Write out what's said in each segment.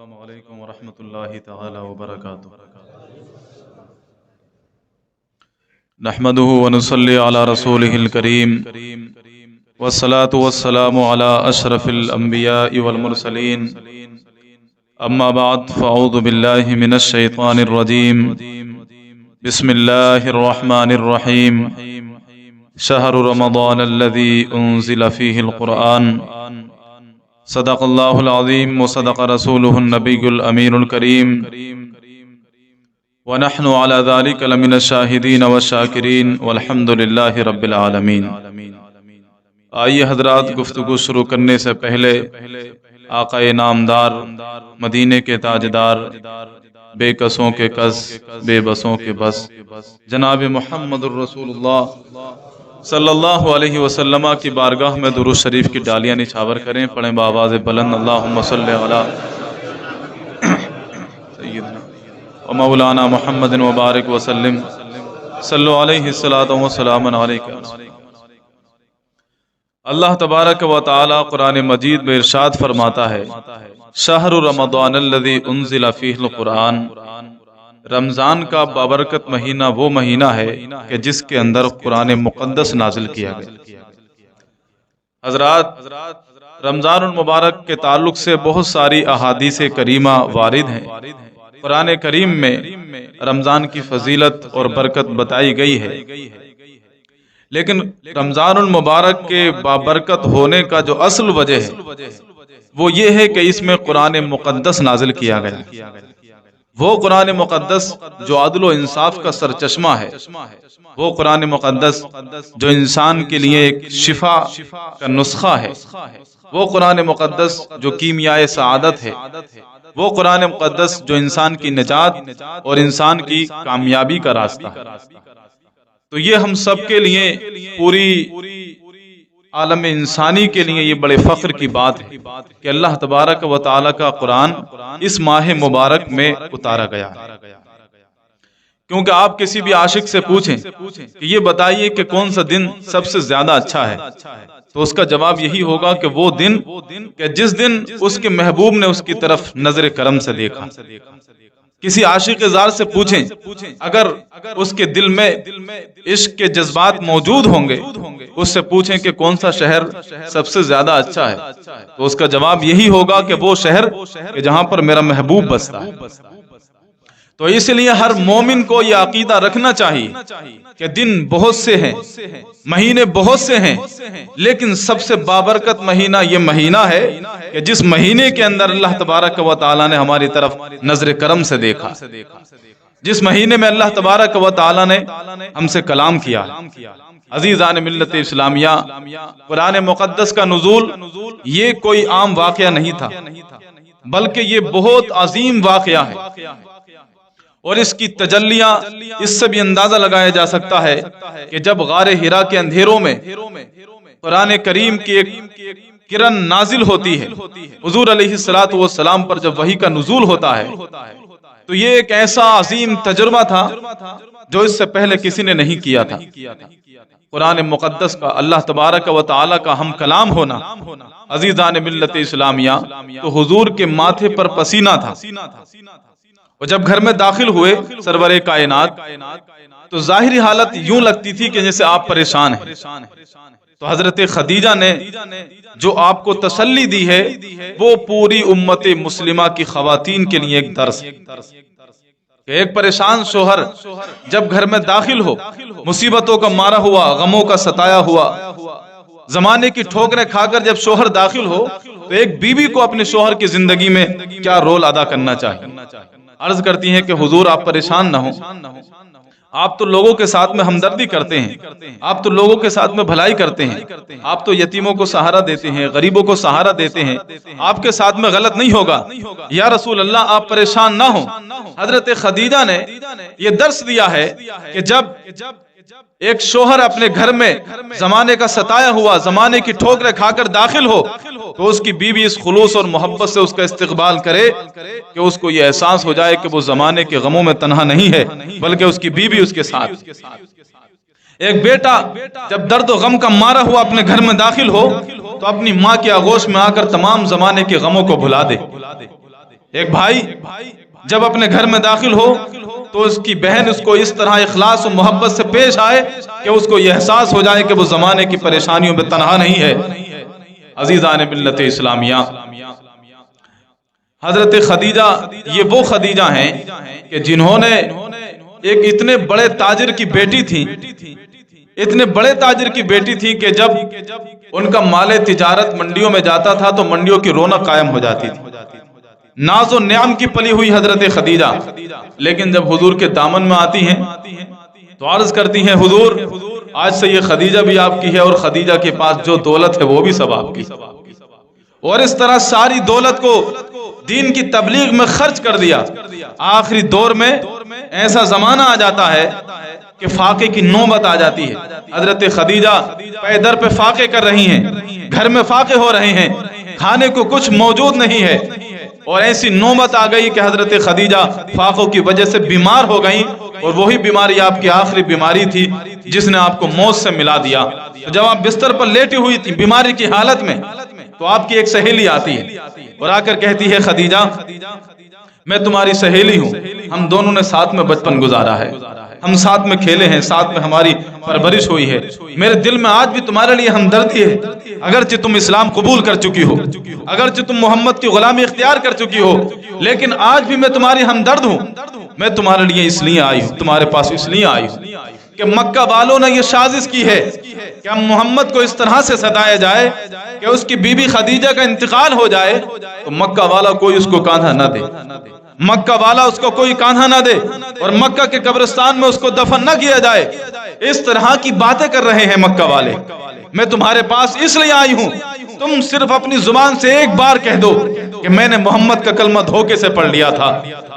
السلام علیکم ورحمۃ اللہ تعالی وبرکاتہ۔ نحمده ونصلي على رسوله الكريم والصلاة والسلام على أشرف الأنبياء والمرسلين، أما بعد فأعوذ بالله من الشيطان الرجيم، بسم الله الرحمن الرحيم، شهر رمضان الذي أنزل فيه القرآن، صدق اللہ العظیم وصدق رسوله النبی الامین الکریم، ونحن على ذلك لمن الشاہدین والشاکرین والحمد للہ رب العالمین۔ آئیے حضرات، گفتگو شروع کرنے سے پہلے آقا نامدار، مدینے کے تاجدار، بے کسوں کے کس، بے بسوں کے بس، جناب محمد الرسول اللہ صلی اللہ علیہ وسلم کی بارگاہ میں درود شریف کی ڈالیاں نچھاور کریں، پڑھیں بآواز بلند اللہم صلی علی سیدنا و مولانا محمد وبارک وسلم، صلو علیہ الصلاۃ والسلام علیک۔ اللہ تبارک و تعالی قرآن مجید میں ارشاد فرماتا ہے، شہر رمضان الذی انزل فیہ القرآن، رمضان کا بابرکت مہینہ وہ مہینہ ہے کہ جس کے اندر قرآن مقدس نازل کیا گیا۔ حضرات، رمضان المبارک کے تعلق سے بہت ساری احادیث کریمہ وارد ہیں۔ قرآن کریم میں رمضان کی فضیلت اور برکت بتائی گئی ہے، لیکن رمضان المبارک کے بابرکت ہونے کا جو اصل وجہ ہے وہ یہ ہے کہ اس میں قرآن مقدس نازل کیا گیا۔ وہ قرآن مقدس جو عدل و انصاف کا سرچشمہ ہے، وہ قرآن مقدس جو انسان کے لیے ایک شفا کا نسخہ ہے، وہ قرآن مقدس جو کیمیائے سعادت ہے، وہ قرآن مقدس جو انسان کی نجات اور انسان کی کامیابی کا راستہ ہے۔ تو یہ ہم سب کے لیے، پوری عالم انسانی کے لیے یہ بڑے فخر کی بات ہے کہ اللہ تبارک و تعالی کا قرآن اس ماہ مبارک میں اتارا گیا ہے۔ کیونکہ آپ کسی بھی عاشق سے پوچھیں کہ یہ بتائیے کہ کون سا دن سب سے زیادہ اچھا ہے، تو اس کا جواب یہی ہوگا کہ وہ دن کہ جس دن اس کے محبوب نے اس کی طرف نظر کرم سے دیکھا۔ کسی عاشق زار سے پوچھیں، اگر اس کے دل میں عشق کے جذبات موجود ہوں گے، اس سے پوچھیں کہ کون سا شہر سب سے زیادہ اچھا ہے، تو اس کا جواب یہی ہوگا کہ وہ شہر کہ جہاں پر میرا محبوب بستا ہے۔ تو اس لیے ہر مومن کو یہ عقیدہ رکھنا چاہیے کہ دن بہت سے ہیں، مہینے بہت سے ہیں، لیکن سب سے بابرکت مہینہ یہ مہینہ ہے کہ جس مہینے کے اندر اللہ تبارک و تعالی نے ہماری طرف نظر کرم سے دیکھا، جس مہینے میں اللہ تبارک و تعالی نے ہم سے کلام کیا۔ عزیزان ملت اسلامیہ، قرآن مقدس کا نزول یہ کوئی عام واقعہ نہیں تھا، بلکہ یہ بہت عظیم واقعہ ہے، اور اس کی تجلیاں اس سے بھی اندازہ لگایا جا سکتا ہے کہ جب غار حرا کے اندھیروں میں قرآن کریم کی ایک کرن نازل ہوتی ہے، حضور علیہ الصلوۃ والسلام پر جب وحی کا نزول ہوتا ہے، تو یہ ایک ایسا عظیم تجربہ تھا جو اس سے پہلے کسی نے نہیں کیا تھا۔ قرآن مقدس کا، اللہ تبارک و تعالی کا ہم کلام ہونا، عزیزان ملت اسلامیہ، تو حضور کے ماتھے پر پسینہ تھا، اور جب گھر میں داخل ہوئے سرور کائنات تو ظاہری حالت یوں لگتی تھی کہ جیسے آپ پریشان ہیں۔ تو حضرت خدیجہ نے جو آپ کو تسلی دی ہے، وہ پوری امت مسلمہ کی خواتین کے لیے ایک درس ہے کہ ایک پریشان شوہر جب گھر میں داخل ہو، مصیبتوں کا مارا ہوا، غموں کا ستایا ہوا، زمانے کی ٹھوکریں کھا کر جب شوہر داخل ہو، تو ایک بیوی کو اپنے شوہر کی زندگی میں کیا رول ادا کرنا چاہیے۔ عرض کرتی ہیں کہ حضور آپ پریشان نہ ہوں، آپ تو لوگوں کے ساتھ میں ہمدردی کرتے ہیں، آپ تو لوگوں کے ساتھ میں بھلائی کرتے ہیں، آپ تو یتیموں کو سہارا دیتے ہیں، غریبوں کو سہارا دیتے ہیں، آپ کے ساتھ میں غلط نہیں ہوگا، یا رسول اللہ آپ پریشان نہ ہوں۔ حضرت خدیجہ نے یہ درس دیا ہے کہ جب ایک شوہر اپنے گھر میں زمانے کا ستایا ہوا، زمانے کی ٹھوکریں کھا کر داخل ہو، تو اس کی بیوی اس خلوص اور محبت سے اس کا استقبال کرے کہ اس کو یہ احساس ہو جائے کہ وہ زمانے کے غموں میں تنہا نہیں ہے، بلکہ اس کی بیوی اس کے ساتھ۔ ایک بیٹا جب درد و غم کا مارا ہوا اپنے گھر میں داخل ہو، تو اپنی ماں کے آغوش میں آ کر تمام زمانے کے غموں کو بھلا دے۔ ایک بھائی جب اپنے گھر میں داخل ہو تو اس کی بہن اس کو اس طرح اخلاص و محبت سے پیش آئے کہ اس کو یہ احساس ہو جائے کہ وہ زمانے کی پریشانیوں میں تنہا نہیں ہے۔ عزیزان ملت اسلامیہ، حضرت خدیجہ یہ وہ خدیجہ ہیں کہ جنہوں نے ایک اتنے بڑے تاجر کی بیٹی تھی، اتنے بڑے تاجر کی بیٹی تھی کہ جب ان کا مال تجارت منڈیوں میں جاتا تھا تو منڈیوں کی رونق قائم ہو جاتی تھی۔ ناز و نعم کی پلی ہوئی حضرت خدیجہ، لیکن جب حضور کے دامن میں آتی ہیں تو عرض کرتی ہیں حضور آج سے یہ خدیجہ بھی آپ کی ہے اور خدیجہ کے پاس جو دولت ہے وہ بھی سب آپ کی، اور اس طرح ساری دولت کو دین کی تبلیغ میں خرچ کر دیا۔ آخری دور میں ایسا زمانہ آ جاتا ہے کہ فاقے کی نوبت آ جاتی ہے۔ حضرت خدیجہ پے در پہ فاقے کر رہی ہیں، گھر میں فاقے ہو رہے ہیں، کھانے کو کچھ موجود نہیں ہے، اور ایسی نوبت آ گئی کہ حضرت خدیجہ فاقوں کی وجہ سے بیمار ہو گئیں، اور وہی بیماری آپ کی آخری بیماری تھی جس نے آپ کو موت سے ملا دیا۔ تو جب آپ بستر پر لیٹی ہوئی تھی بیماری کی حالت میں تو آپ کی ایک سہیلی آتی ہے اور آ کر کہتی ہے خدیجہ میں تمہاری سہیلی ہوں، ہم دونوں نے ساتھ میں بچپن گزارا ہے، ہم ساتھ میں کھیلے ہیں، ساتھ میں ہماری پرورش ہوئی ہے، میرے دل میں آج بھی تمہارے لیے ہمدردی ہے، اگرچہ تم اسلام قبول کر چکی ہو، اگرچہ تم محمد کی غلامی اختیار کر چکی ہو، لیکن آج بھی میں تمہاری ہمدرد ہوں۔ میں تمہارے لیے اس لیے آئی ہوں، تمہارے پاس اس لیے آئی ہوں کہ مکہ والوں نے یہ سازش کی ہے کہ ہم محمد کو اس طرح سے ستایا جائے کہ اس کی بیوی خدیجہ کا انتقال ہو جائے تو مکہ والا کوئی اس کو کاندھا نہ دے، مکہ والا اس کو کوئی کاندھا نہ دے، اور مکہ کے قبرستان میں اس کو دفن نہ کیا جائے۔ اس طرح کی باتیں کر رہے ہیں مکہ والے۔ میں تمہارے پاس اس لیے آئی ہوں، تم صرف اپنی زبان سے ایک بار کہہ دو کہ میں نے محمد کا کلمہ دھوکے سے پڑھ لیا تھا،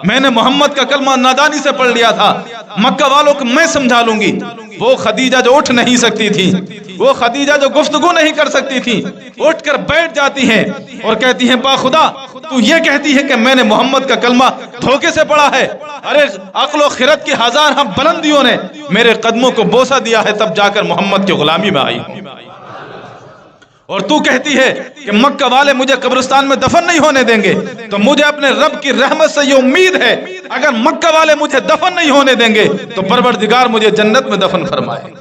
میں نے محمد کا کلمہ نادانی سے پڑھ لیا تھا، مکہ والوں کو میں سمجھا لوں گی۔ وہ خدیجہ جو اٹھ نہیں سکتی تھی، وہ خدیجہ جو گفتگو نہیں کر سکتی تھی، اٹھ کر بیٹھ جاتی ہیں اور کہتی ہیں با خدا تو یہ کہتی ہے کہ میں نے محمد کا کلمہ دھوکے سے پڑھا ہے؟ ارے عقل و خرد کی ہزار ہم بلندیوں نے میرے قدموں کو بوسہ دیا ہے، تب جا کر محمد کی غلامی میں آئی ہوں، اور تو کہتی ہے کہ مکہ والے مجھے قبرستان میں دفن نہیں ہونے دیں گے۔ تو مجھے اپنے رب کی رحمت سے یہ امید ہے اگر مکہ والے مجھے دفن نہیں ہونے دیں گے تو پروردگار مجھے جنت میں دفن فرمائے۔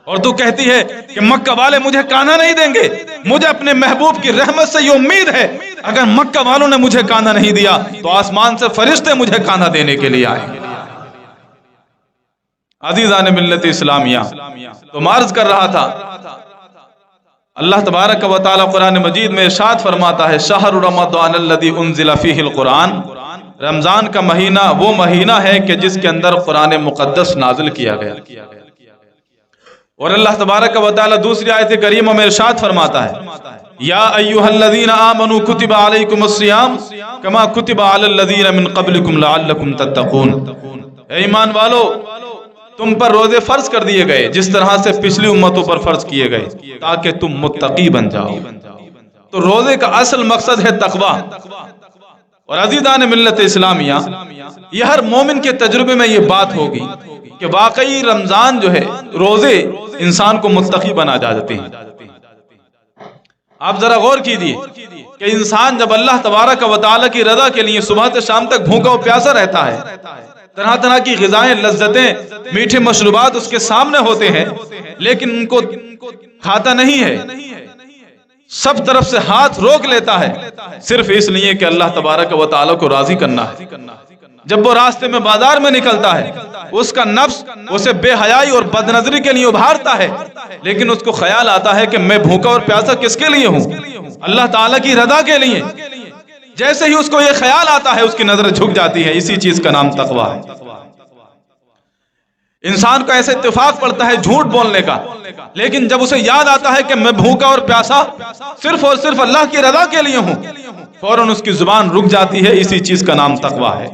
اور تو کہتی ہے کہ مکہ والے مجھے کانا نہیں دیں گے، مجھے اپنے محبوب کی رحمت سے یہ امید ہے اگر مکہ والوں نے مجھے کانا نہیں دیا تو آسمان سے فرشتے مجھے کانا دینے کے لیے آئیں گے۔ عزیزان ملت اسلامیہ، تو عرض کر رہا تھا اللہ تبارک و تعالی قرآن مجید میں ارشاد فرماتا ہے شہر رمضان الذی انزل فیہ القرآن، رمضان کا مہینہ وہ مہینہ ہے کہ جس کے اندر قرآن مقدس نازل کیا گیا۔ اور اللہ تبارک و تعالی دوسری آیت کریمہ میں ارشاد فرماتا ہے یا ایھا الذین آمنوا کتب علیکم الصیام کما کتب علی الذین من قبلکم لعلکم تتقون، اے ایمان والو تم پر روزے فرض کر دیے گئے جس طرح سے پچھلی امتوں پر فرض کیے گئے تاکہ تم متقی بن جاؤ۔ تو روزے کا اصل مقصد ہے تقوی۔ اور عزیزان ملت اسلامیہ، یہ ہر مومن کے تجربے میں یہ بات ہوگی کہ واقعی رمضان جو ہے روزے انسان کو متقی بنا جاتے ہیں۔ آپ ذرا غور کیجئے کہ انسان جب اللہ تبارک و تعالی کی رضا کے لیے صبح سے شام تک بھوکا و پیاسا رہتا ہے، طرح طرح کی غذائیں، لذتیں، میٹھے مشروبات اس کے سامنے ہوتے ہیں لیکن ان کو کھاتا نہیں ہے، سب طرف سے ہاتھ روک لیتا ہے صرف اس لیے کہ اللہ تبارک و تعالی کو راضی کرنا ہے۔ جب وہ راستے میں بازار میں نکلتا ہے اس کا نفس اسے بے حیائی اور بد نظری کے لیے ابھارتا ہے، لیکن اس کو خیال آتا ہے کہ میں بھوکا اور پیاسا کس کے لیے ہوں؟ اللہ تعالیٰ کی رضا کے لیے۔ جیسے ہی اس کو یہ خیال آتا ہے اس کی نظر جھک جاتی ہے۔ اسی چیز کا نام تقویٰ ہے۔ انسان کو ایسے اتفاق پڑتا ہے جھوٹ بولنے کا، لیکن جب اسے یاد آتا ہے کہ میں بھوکا اور پیاسا صرف اور صرف اللہ کی رضا کے لیے ہوں، فوراً اس کی زبان رک جاتی ہے۔ اسی چیز کا نام تقویٰ ہے۔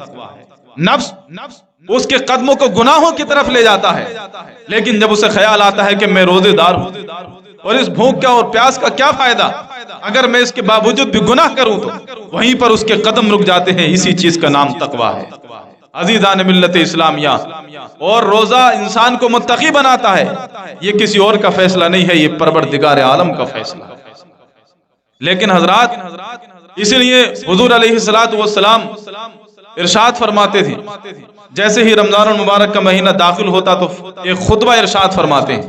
نفس اس کے قدموں کو گناہوں کی طرف لے جاتا ہے، لیکن جب اسے خیال آتا ہے کہ میں روزے دار ہوں اور اس بھوک کا اور پیاس کا کیا فائدہ اگر میں اس کے باوجود بھی گناہ کروں تو وہیں پر اس کے قدم رک جاتے ہیں۔ اسی چیز کا نام تقویٰ ہے۔ عزیزان ملت اسلامیہ، اور روزہ انسان کو متقی بناتا ہے، یہ کسی اور کا فیصلہ نہیں ہے، یہ پروردگار عالم کا فیصلہ ہے۔ لیکن حضرات، اسی لیے حضور علیہ الصلوۃ والسلام ارشاد فرماتے تھے، جیسے ہی رمضان المبارک کا مہینہ داخل ہوتا تو ایک خطبہ ارشاد فرماتے ہیں،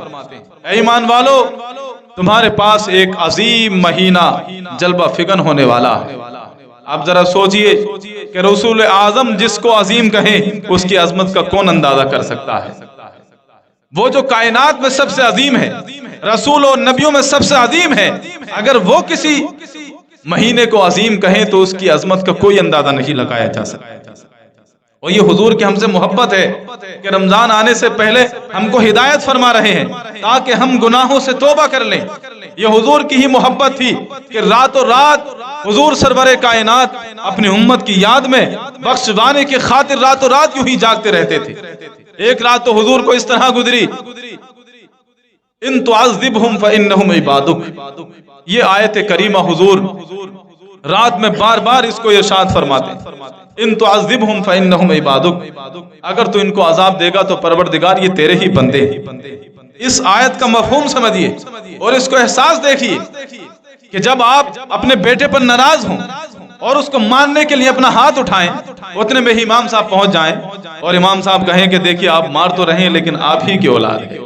اے ایمان والو، تمہارے پاس ایک عظیم مہینہ جلوہ فگن ہونے والا ہے۔ آپ ذرا سوچئے کہ رسول اعظم جس کو عظیم کہیں اس کی عظمت کا کون اندازہ کر سکتا ہے؟ وہ جو کائنات میں سب سے عظیم ہے، رسول اور نبیوں میں سب سے عظیم ہے، اگر وہ کسی مہینے کو عظیم کہیں تو اس کی عظمت کا کوئی اندازہ نہیں لگایا جا سکتا۔ اور یہ حضور کی ہم سے محبت ہے کہ رمضان آنے سے پہلے ہم کو ہدایت فرما رہے ہیں تاکہ ہم گناہوں سے توبہ کر لیں۔ یہ حضور کی ہی محبت تھی کہ راتوں رات حضور سرور کائنات اپنی امت کی یاد میں بخشوانے کی خاطر راتوں رات یوں ہی جاگتے رہتے تھے۔ ایک رات تو حضور کو اس طرح گزری، ان تعذبہم فانہم عبادک، یہ آیت کریمہ حضور رات میں بار بار اس کو ارشاد فرماتے ہیں، ان تعذبہم فانہم عبادک، اگر تو ان کو عذاب دے گا تو پروردگار یہ تیرے ہی بندے ہیں۔ اس آیت کا مفہوم سمجھیے اور اس کو احساس دیکھیے کہ جب آپ اپنے بیٹے پر ناراض ہوں اور اس کو ماننے کے لیے اپنا ہاتھ اٹھائیں، اتنے میں ہی امام صاحب پہنچ جائیں اور امام صاحب کہیں کہ دیکھیے آپ مار تو رہے ہیں لیکن آپ ہی کی اولاد ہے،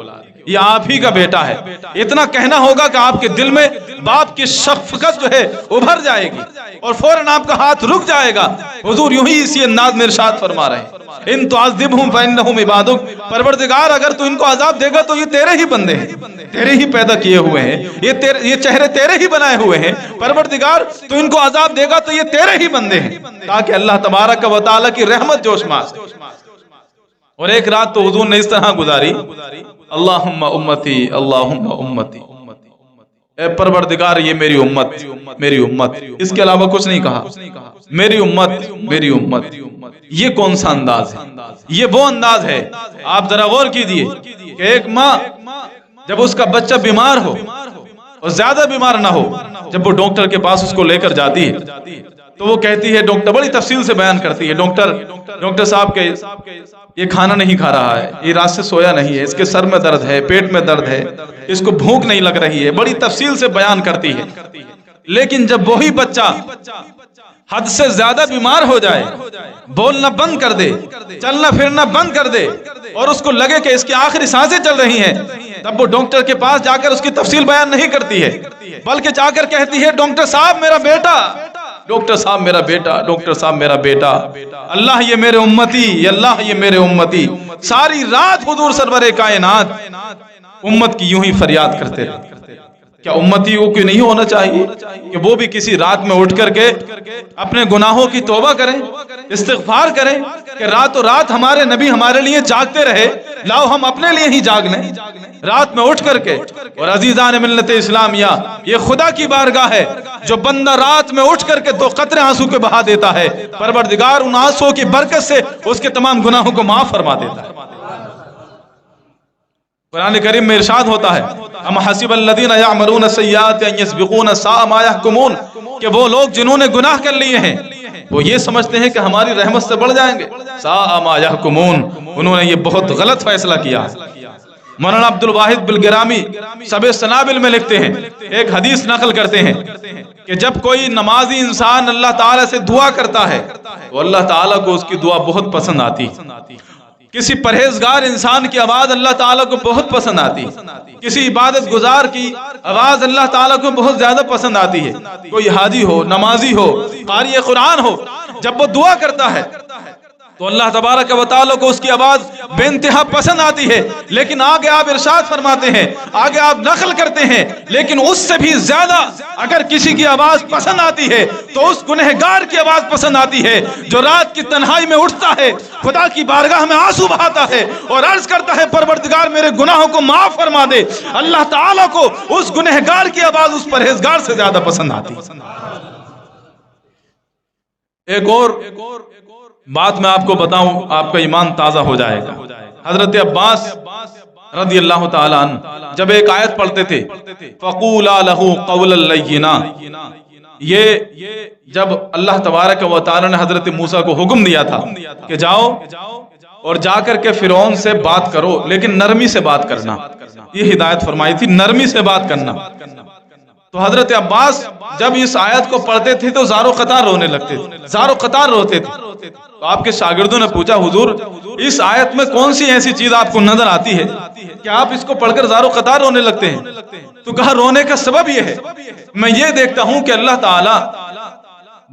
یہ آپ ہی کا بیٹا ہے۔ اتنا کہنا ہوگا کہ آپ کے دل میں باپ کی شفقت جو ہے ابھر جائے گی اور فوراً آپ کا ہاتھ رک جائے گا۔ حضور یوں ہی اسی انداز میں ارشاد فرما رہے ہیں، ان تعذبہم فانہم عبادک، پروردگار اگر تو ان کو عذاب دے گا تو یہ تیرے ہی بندے ہیں، تیرے ہی پیدا کیے ہوئے ہیں، یہ چہرے تیرے ہی بنائے ہوئے ہیں، پروردگار تو ان کو عذاب دے گا تو یہ تیرے ہی بندے ہیں، تاکہ اللہ تبارک و تعالی کی رحمت جوش مار۔ اور ایک رات تو حضور نے اس طرح گزاری، اللہم امتی اللہم امتی، اے پروردگار یہ میری امت میری امت، اس کے علاوہ کچھ نہیں کہا، میری امت میری امت۔ یہ کون سا انداز ہے؟ یہ وہ انداز ہے، آپ ذرا غور کیجئے کہ ایک ماں جب اس کا بچہ بیمار ہو اور زیادہ بیمار نہ ہو، جب وہ ڈاکٹر کے پاس اس کو لے کر جاتی ہے تو وہ کہتی ہے، ڈاکٹر بڑی تفصیل سے بیان کرتی ہے، ڈاکٹر صاحب کے یہ کھانا نہیں کھا رہا ہے، یہ رات سے سویا نہیں ہے، اس کے سر میں درد ہے، پیٹ میں درد ہے، اس کو بھوک نہیں لگ رہی ہے، بڑی تفصیل سے بیان کرتی ہے۔ لیکن جب وہی بچہ حد سے زیادہ بیمار ہو جائے، بولنا بند کر دے، چلنا پھرنا بند کر دے اور اس کو لگے کہ اس کی آخری سانسیں چل رہی ہیں، تب وہ ڈاکٹر کے پاس جا کر اس کی تفصیل بیان نہیں کرتی ہے، بلکہ جا کر کہتی ہے، ڈاکٹر صاحب میرا بیٹا، ڈاکٹر صاحب میرا بیٹا، ڈاکٹر صاحب میرا بیٹا، اللہ یہ میرے امتی، اللہ یہ میرے امتی۔ ساری رات حضور سرور کائنات امت کی یوں ہی فریاد کرتے رہتے۔ کیا امتی کو نہیں ہونا چاہیے کہ وہ بھی کسی رات میں اٹھ کر کے اپنے گناہوں کی توبہ کریں، استغفار کریں کہ راتوں رات ہمارے نبی ہمارے لیے جاگتے رہے، لاؤ ہم اپنے لیے ہی جاگ لیں رات میں اٹھ کر کے۔ اور عزیزان ملت اسلامیہ، یہ خدا کی بارگاہ ہے، جو بندہ رات میں اٹھ کر کے 2 قطرے آنسو کے بہا دیتا ہے، پروردگار ان آنسو کی برکت سے اس کے تمام گناہوں کو معاف فرما دیتا ہے۔ قرآن کریم میں ارشاد ہوتا ہے، ام حسب الذین یعملون السیئات ان یسبقونا ساء ما یحکمون، کہ وہ لوگ جنہوں نے گناہ کر لیے ہیں وہ یہ سمجھتے ہیں کہ ہماری رحمت سے بڑھ جائیں گے، ساء ما یحکمون، انہوں نے یہ بہت غلط فیصلہ کیا۔ مولانا عبد الواحد بالگرامی سب سنابل میں لکھتے ہیں، ایک حدیث نقل کرتے ہیں کہ جب کوئی نمازی انسان اللہ تعالیٰ سے دعا کرتا ہے تو اللہ تعالیٰ کو اس کی دعا بہت پسند آتی، کسی پرہیزگار انسان کی آواز اللہ تعالیٰ کو بہت پسند آتی، کسی عبادت گزار کی آواز اللہ تعالیٰ کو بہت زیادہ پسند آتی ہے، کوئی حاجی ہو، نمازی ہو، قاری قرآن ہو، جب وہ دعا کرتا ہے تو اللہ تبارک و تعالیٰ کو اس کی آواز بے انتہا پسند آتی ہے۔ لیکن آگے آپ ارشاد فرماتے ہیں، آگے آپ نقل کرتے ہیں، لیکن اس سے بھی زیادہ اگر کسی کی آواز پسند آتی ہے تو اس گنہگار کی آواز پسند آتی ہے جو رات کی تنہائی میں اٹھتا ہے، خدا کی بارگاہ میں آنسو بہاتا ہے اور عرض کرتا ہے، پروردگار میرے گناہوں کو معاف فرما دے۔ اللہ تعالیٰ کو اس گنہگار کی آواز اس پرہیزگار سے زیادہ پسند آتی ہے۔ ایک اور بات میں آپ کو بتاؤں، آپ کا ایمان تازہ ہو جائے گا۔ حضرت عباس رضی اللہ تعالیٰ عنہ جب ایک آیت پڑھتے تھے، فَقُولَا لَهُ قَوْلًا لَيِّنًا، یہ جب اللہ تبارک و تعالیٰ نے حضرت موسیٰ کو حکم دیا تھا کہ جاؤ اور جا کر کے فرعون سے بات کرو، لیکن نرمی سے بات کرنا، یہ ہدایت فرمائی تھی، نرمی سے بات کرنا۔ تو حضرت عباس جب اس آیت کو پڑھتے تھے تو زارو قطار رونے لگتے تھے، زارو قطار روتے تھے۔ تو آپ کے شاگردوں نے پوچھا حضور اس آیت میں کون سی ایسی چیز آپ کو نظر آتی ہے کہ آپ اس کو پڑھ کر زارو قطار رونے لگتے ہیں؟ تو کہا رونے کا سبب یہ ہے، میں یہ دیکھتا ہوں کہ اللہ تعالی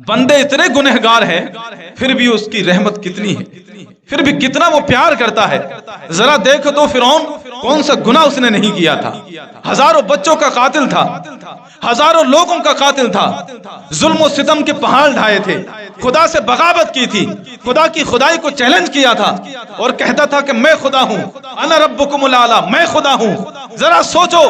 بندے اتنے گنہگار ہیں پھر بھی اس کی رحمت کتنی ہے، پھر بھی کتنا وہ پیار کرتا ہے۔ ذرا دیکھو تو فرعون کون سا گناہ اس نے نہیں کیا تھا، ہزاروں بچوں کا قاتل تھا، ہزاروں لوگوں کا قاتل تھا، ظلم و ستم کے پہاڑ ڈھائے تھے، خدا سے بغاوت کی تھی، خدا کی خدائی کو چیلنج کیا تھا اور کہتا تھا کہ میں خدا ہوں، انا ربکم الاعلی، میں خدا ہوں۔ ذرا سوچو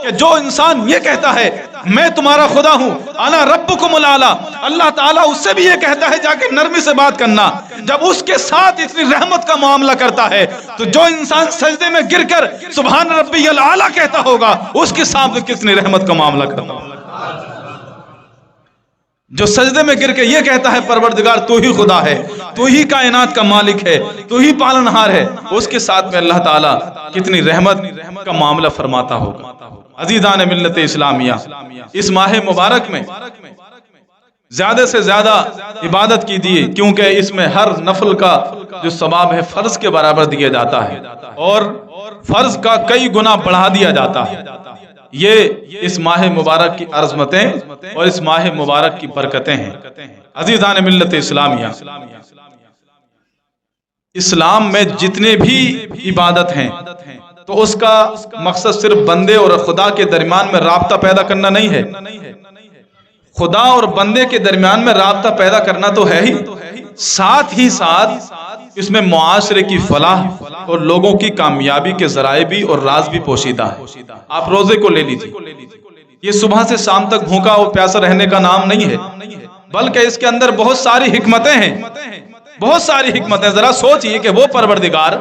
کہ جو انسان یہ کہتا ہے میں تمہارا خدا ہوں، انا ربکم الاعلی، اللہ تعالیٰ اس سے بھی یہ کہتا ہے جا کے نرمی سے بات کرنا، جب اس کے ساتھ اتنی رحمت کا معاملہ کرتا ہے تو جو انسان سجدے میں گر کر سبحان ربی الاعلی کہتا ہوگا اس کے سامنے کتنی رحمت کا معاملہ کرتا ہوگا۔ جو سجدے میں گر کے یہ کہتا ہے پروردگار تو ہی خدا ہے، تو ہی کائنات کا مالک ہے، تو ہی پالنہار ہے، اس کے ساتھ میں اللہ تعالیٰ کتنی رحمت کا معاملہ فرماتا ہوگا۔ عزیزان ملت اسلامیہ، اس ماہ مبارک میں زیادہ سے زیادہ عبادت کیجیے، کیونکہ اس میں ہر نفل کا جو ثواب ہے فرض کے برابر دیا جاتا ہے اور فرض کا کئی گنا بڑھا دیا جاتا ہے۔ یہ اس ماہ مبارک کی عظمتیں اور اس ماہ مبارک کی برکتیں ہیں۔ عزیزان ملت اسلامیہ، اسلام میں جتنے بھی عبادت ہیں تو اس کا مقصد صرف بندے اور خدا کے درمیان میں رابطہ پیدا کرنا نہیں ہے، خدا اور بندے کے درمیان میں رابطہ پیدا کرنا تو ہے ہی، ساتھ ہی ساتھ اس میں معاشرے کی فلاح اور لوگوں کی کامیابی کے ذرائع بھی اور راز بھی پوشیدہ ہے۔ آپ روزے کو لے لیجیے، یہ صبح سے شام تک بھوکا اور پیاسا رہنے کا نام نہیں ہے، بلکہ اس کے اندر بہت ساری حکمتیں ہیں، بہت ساری حکمتیں۔ ذرا سوچئے کہ وہ پروردگار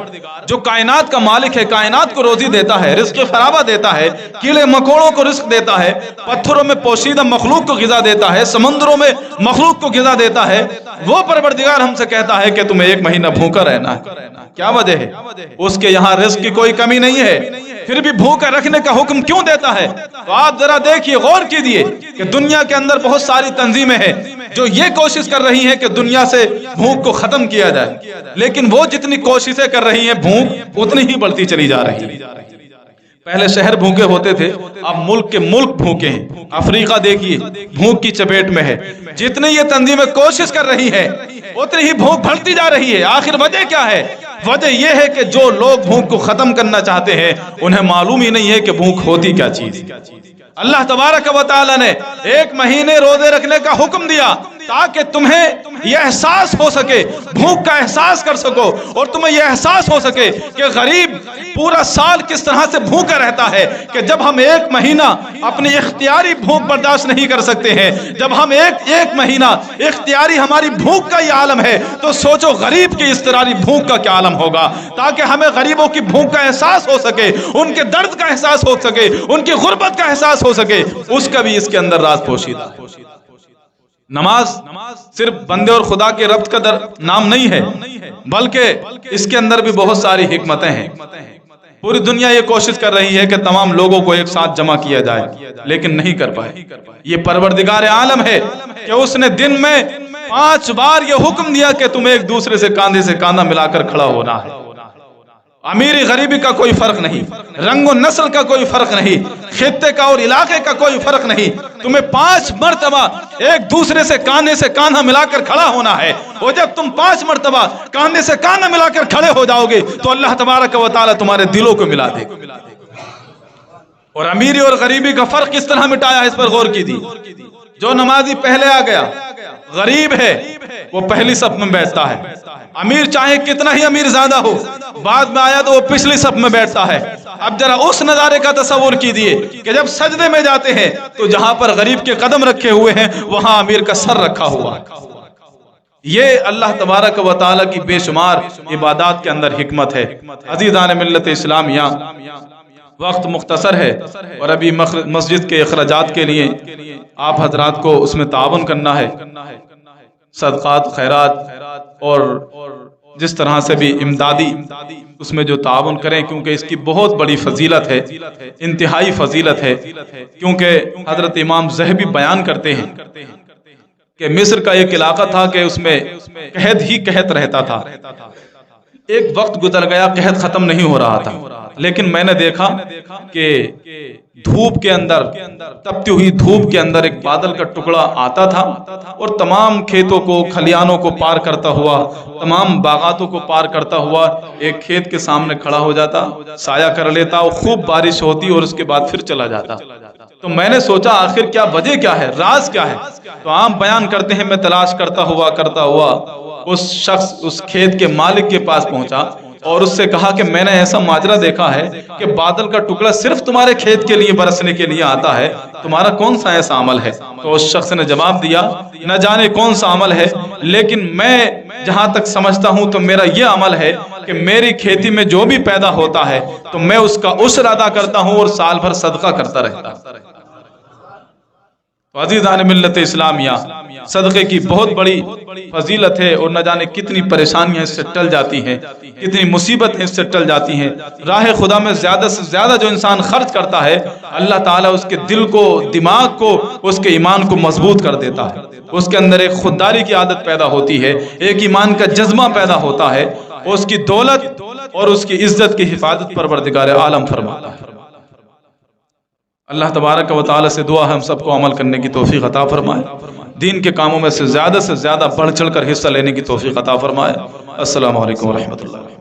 جو کائنات کا مالک ہے، کائنات کو روزی دیتا ہے، رزق فراوہ دیتا ہے، کیڑے مکوڑوں کو رزق دیتا ہے، پتھروں میں پوشیدہ مخلوق کو غذا دیتا ہے، سمندروں میں مخلوق کو غذا دیتا ہے، وہ پروردگار ہم سے کہتا ہے کہ تمہیں ایک مہینہ بھوکا رہنا ہے۔ کیا وجہ ہے؟ اس کے یہاں رزق کی کوئی کمی نہیں ہے، پھر بھی بھوکا رکھنے کا حکم کیوں دیتا ہے؟ تو آپ ذرا دیکھیے، غور کیجئے کہ دنیا کے اندر بہت ساری تنظیمیں ہیں جو یہ کوشش کر رہی ہیں کہ دنیا سے بھوک کو ختم کیا جائے، لیکن وہ جتنی کوششیں کر رہی ہیں بھوک اتنی ہی بڑھتی چلی جا رہی ہے۔ پہلے شہر بھوکے ہوتے تھے، اب ملک کے ملک بھوکے ہیں۔ افریقہ دیکھیے بھوک کی چپیٹ میں ہے۔ جتنی یہ تنظیمیں کوشش کر رہی ہیں اتنی ہی بھوک بڑھتی جا رہی ہے۔ آخر وجہ کیا ہے؟ وجہ یہ ہے کہ جو لوگ بھوک کو ختم کرنا چاہتے ہیں انہیں معلوم ہی نہیں ہے کہ بھوک ہوتی کیا چیز۔ اللہ تبارک و تعالی نے ایک مہینے روزے رکھنے کا حکم دیا تاکہ تمہیں یہ احساس ہو سکے، بھوک کا احساس کر سکو، اور تمہیں یہ احساس ہو سکے کہ غریب پورا سال کس طرح سے بھوکا رہتا ہے، کہ جب ہم ایک مہینہ اپنی اختیاری بھوک برداشت نہیں کر سکتے ہیں، جب ہم ایک مہینہ اختیاری ہماری بھوک کا یہ عالم ہے، تو سوچو غریب کی اضطراری بھوک کا کیا عالم ہوگا۔ تاکہ ہمیں غریبوں کی بھوک کا احساس ہو سکے، ان کے درد کا احساس ہو سکے، ان کی غربت کا احساس ہو سکے، اس کا بھی اس کے اندر راز پوشیدہ ہے۔ نماز صرف بندے اور خدا کے ربط کا نام نہیں ہے، بلکہ اس کے اندر بھی بہت ساری حکمتیں ہیں۔ پوری دنیا یہ کوشش کر رہی ہے کہ تمام لوگوں کو ایک ساتھ جمع کیا جائے، لیکن نہیں کر پائے۔ یہ پروردگار عالم ہے کہ اس نے دن میں 5 بار یہ حکم دیا کہ تمہیں ایک دوسرے سے کاندھے سے کاندھا ملا کر کھڑا ہونا ہے۔ امیری غریبی کا کوئی فرق نہیں، رنگ و نسل کا کوئی فرق نہیں، خطے کا اور علاقے کا کوئی فرق نہیں، تمہیں 5 مرتبہ ایک دوسرے سے کاندھے سے کاندھا ملا کر کھڑا ہونا ہے۔ اور جب تم 5 مرتبہ کاندھے سے کاندھا ملا کر کھڑے ہو جاؤ گے تو اللہ تبارک و تعالی تمہارے دلوں کو ملا دے گا۔ اور امیری اور غریبی کا فرق کس طرح مٹایا، اس پر غور کیجیے۔ جو نمازی پہلے آ گیا غریب ہے وہ پہلی صف میں بیٹھتا ہے، امیر چاہے کتنا ہی امیر زیادہ ہو بعد میں آیا تو وہ پچھلی صف میں بیٹھتا ہے۔ اب ذرا اس نظارے کا تصور کیجئے کہ جب سجدے میں جاتے ہیں تو جہاں پر غریب کے قدم رکھے ہوئے ہیں وہاں امیر کا سر رکھا ہوا۔ یہ اللہ تبارک و تعالی کی بے شمار عبادات کے اندر حکمت ہے۔ عزیزان ملت اسلامیہ، وقت مختصر ہے اور ابھی مسجد کے اخراجات کے لیے آپ حضرات کو اس میں تعاون کرنا ہے، صدقات، خیرات اور جس طرح سے بھی امدادی اس میں جو تعاون کریں، کیونکہ اس کی بہت بڑی فضیلت ہے، انتہائی فضیلت ہے۔ کیونکہ حضرت امام ذہبی بیان کرتے ہیں کہ مصر کا ایک علاقہ تھا کہ اس میں قحط ہی قحط رہتا تھا۔ ایک وقت گزر گیا، قحط ختم نہیں ہو رہا تھا، لیکن میں نے دیکھا کہ دھوپ کے اندر، تپتی ہوئی دھوپ کے اندر ایک بادل کا ٹکڑا آتا تھا اور تمام کھیتوں کو، کھلیانوں کو پار کرتا ہوا، تمام باغاتوں کو پار کرتا ہوا ایک کھیت کے سامنے کھڑا ہو جاتا، سایہ کر لیتا اور خوب بارش ہوتی اور اس کے بعد پھر چلا جاتا۔ تو میں نے سوچا آخر کیا وجہ کیا ہے، راز کیا ہے؟ تو عام بیان کرتے ہیں میں تلاش کرتا ہوا اس شخص، اس کھیت کے مالک کے پاس پہنچا اور اس سے کہا کہ میں نے ایسا ماجرا دیکھا ہے کہ بادل کا ٹکڑا صرف تمہارے کھیت کے لیے برسنے کے لیے آتا ہے، تمہارا کون سا ایسا عمل ہے؟ تو اس شخص نے جواب دیا نہ جانے کون سا عمل ہے، لیکن میں جہاں تک سمجھتا ہوں تو میرا یہ عمل ہے کہ میری کھیتی میں جو بھی پیدا ہوتا ہے تو میں اس کا عشر ادا کرتا ہوں اور سال بھر صدقہ کرتا رہتا ہوں۔ عزیزان ملت اسلامیہ، صدقے کی بہت بڑی فضیلت ہے اور نہ جانے کتنی پریشانیاں اس سے ٹل جاتی ہیں، کتنی مصیبتیں اس سے ٹل جاتی ہیں۔ راہ خدا میں زیادہ سے زیادہ جو انسان خرچ کرتا ہے، اللہ تعالیٰ اس کے دل کو، دماغ کو، اس کے ایمان کو مضبوط کر دیتا ہے۔ اس کے اندر ایک خودداری کی عادت پیدا ہوتی ہے، ایک ایمان کا جذبہ پیدا ہوتا ہے، اس کی دولت اور اس کی عزت کی حفاظت پروردگار عالم فرماتا ہے۔ اللہ تبارک و تعالی سے دعا ہے ہم سب کو عمل کرنے کی توفیق عطا فرمائے، دین کے کاموں میں سے زیادہ بڑھ چڑھ کر حصہ لینے کی توفیق عطا فرمائے۔ السلام علیکم ورحمۃ اللہ۔